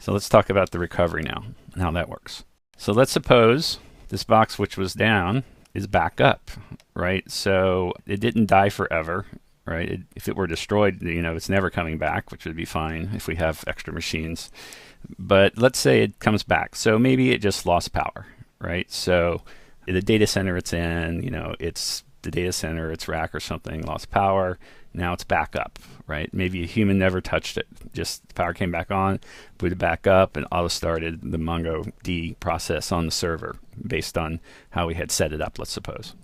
So let's talk about the recovery now and how that works. So let's suppose this box which was down is back up, right? So it didn't die forever, right? If it were destroyed, it's never coming back, which would be fine if we have extra machines. But let's say it comes back. So maybe it just lost power, right? So the data center it's in, it's the data center, its rack or something, lost power. Now it's back up, right? Maybe a human never touched it. Just the power came back on, booted back up, and auto started the MongoD process on the server based on how we had set it up, let's suppose.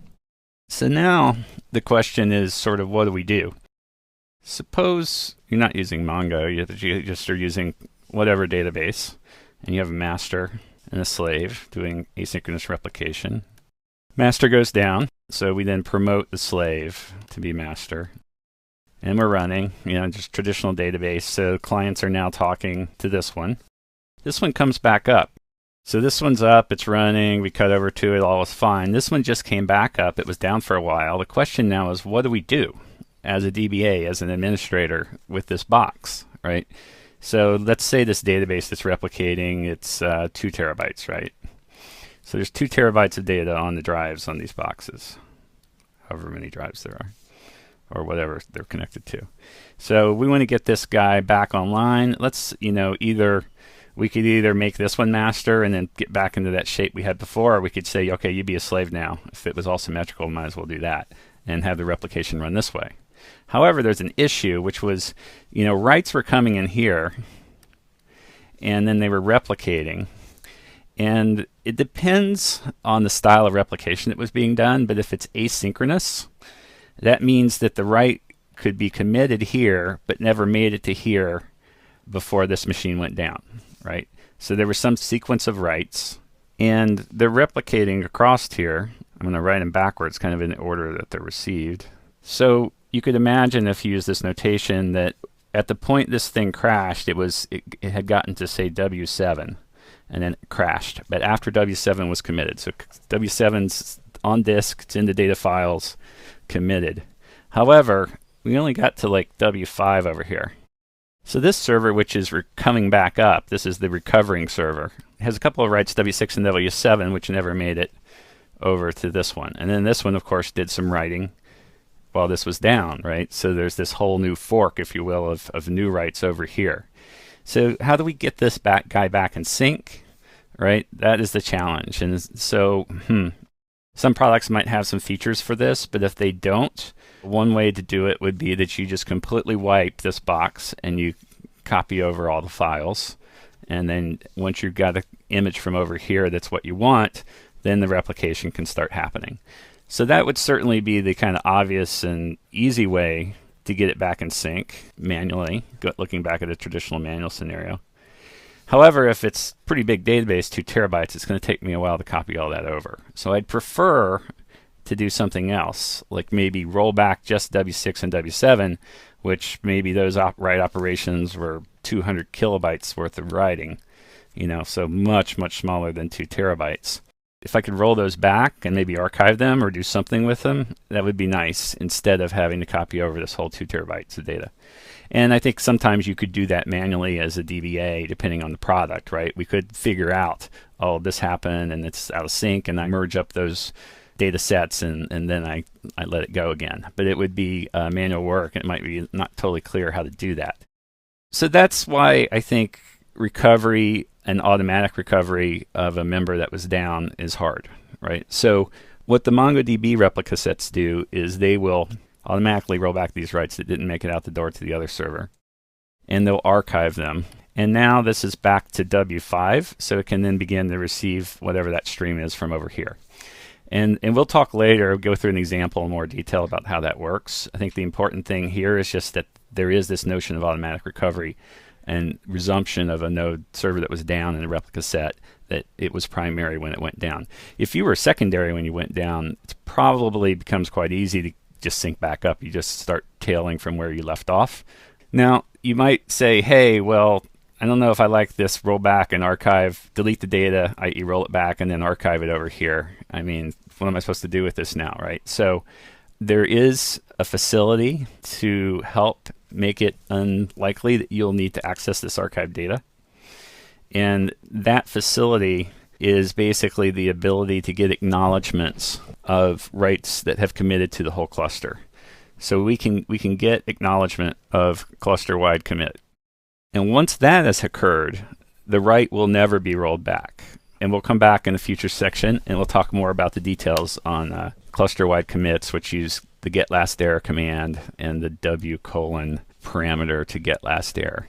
So now the question is sort of, what do we do? Suppose you're not using Mongo, you just are using whatever database, and you have a master and a slave doing asynchronous replication. Master goes down, so we then promote the slave to be master. And we're running, just traditional database. So clients are now talking to this one. This one comes back up. So this one's up, it's running, we cut over to it, all was fine. This one just came back up, it was down for a while. The question now is, what do we do as a DBA, as an administrator with this box, right? So let's say this database that's replicating, it's 2 terabytes, right? So there's 2 terabytes of data on the drives on these boxes, however many drives there are, or whatever they're connected to. So we want to get this guy back online. Let's, we could either make this one master and then get back into that shape we had before, or we could say, okay, you be a slave now. If it was all symmetrical, might as well do that and have the replication run this way. However, there's an issue, which was, writes were coming in here, and then they were replicating. And it depends on the style of replication that was being done, but if it's asynchronous, that means that the write could be committed here, but never made it to here before this machine went down, right? So there was some sequence of writes, and they're replicating across here. I'm going to write them backwards, kind of in the order that they're received. So you could imagine, if you use this notation, that at the point this thing crashed, it had gotten to, say, W7. And then it crashed. But after W7 was committed. So W7's on disk, it's in the data files, committed. However, we only got to like W5 over here. So this server, which is coming back up, this is the recovering server, has a couple of writes, W6 and W7, which never made it over to this one. And then this one, of course, did some writing while this was down, right? So there's this whole new fork, if you will, of new writes over here. So how do we get this guy back in sync, right? That is the challenge. And so some products might have some features for this, but if they don't, one way to do it would be that you just completely wipe this box and you copy over all the files. And then once you've got an image from over here that's what you want, then the replication can start happening. So that would certainly be the kind of obvious and easy way to get it back in sync manually, looking back at a traditional manual scenario. However, if it's a pretty big database, 2 terabytes, it's going to take me a while to copy all that over. So I'd prefer to do something else, like maybe roll back just W6 and W7, which maybe those write operations were 200 kilobytes worth of writing, so much, much smaller than 2 terabytes. If I could roll those back and maybe archive them or do something with them, that would be nice, instead of having to copy over this whole 2 terabytes of data. And I think sometimes you could do that manually as a DBA, depending on the product, right? We could figure out, oh, this happened and it's out of sync, and I merge up those data sets and then I let it go again. But it would be manual work, and it might be not totally clear how to do that. So that's why I think recovery and automatic recovery of a member that was down is hard, right? So what the MongoDB replica sets do is they will automatically roll back these writes that didn't make it out the door to the other server, and they'll archive them. And now this is back to W5, so it can then begin to receive whatever that stream is from over here. And we'll talk later, go through an example in more detail about how that works. I think the important thing here is just that there is this notion of automatic recovery and resumption of a node server that was down in a replica set, that it was primary when it went down. If you were secondary when you went down, it probably becomes quite easy to just sync back up. You just start tailing from where you left off. Now, you might say, hey, well, I don't know if I like this roll back and archive, delete the data, i.e. roll it back and then archive it over here. I mean, what am I supposed to do with this now, right? So there is a facility to help make it unlikely that you'll need to access this archived data. And that facility is basically the ability to get acknowledgments of writes that have committed to the whole cluster. So we can get acknowledgement of cluster-wide commit. And once that has occurred, the write will never be rolled back. And we'll come back in a future section and we'll talk more about the details on cluster-wide commits, which use the get last error command and the w:" parameter to get last error.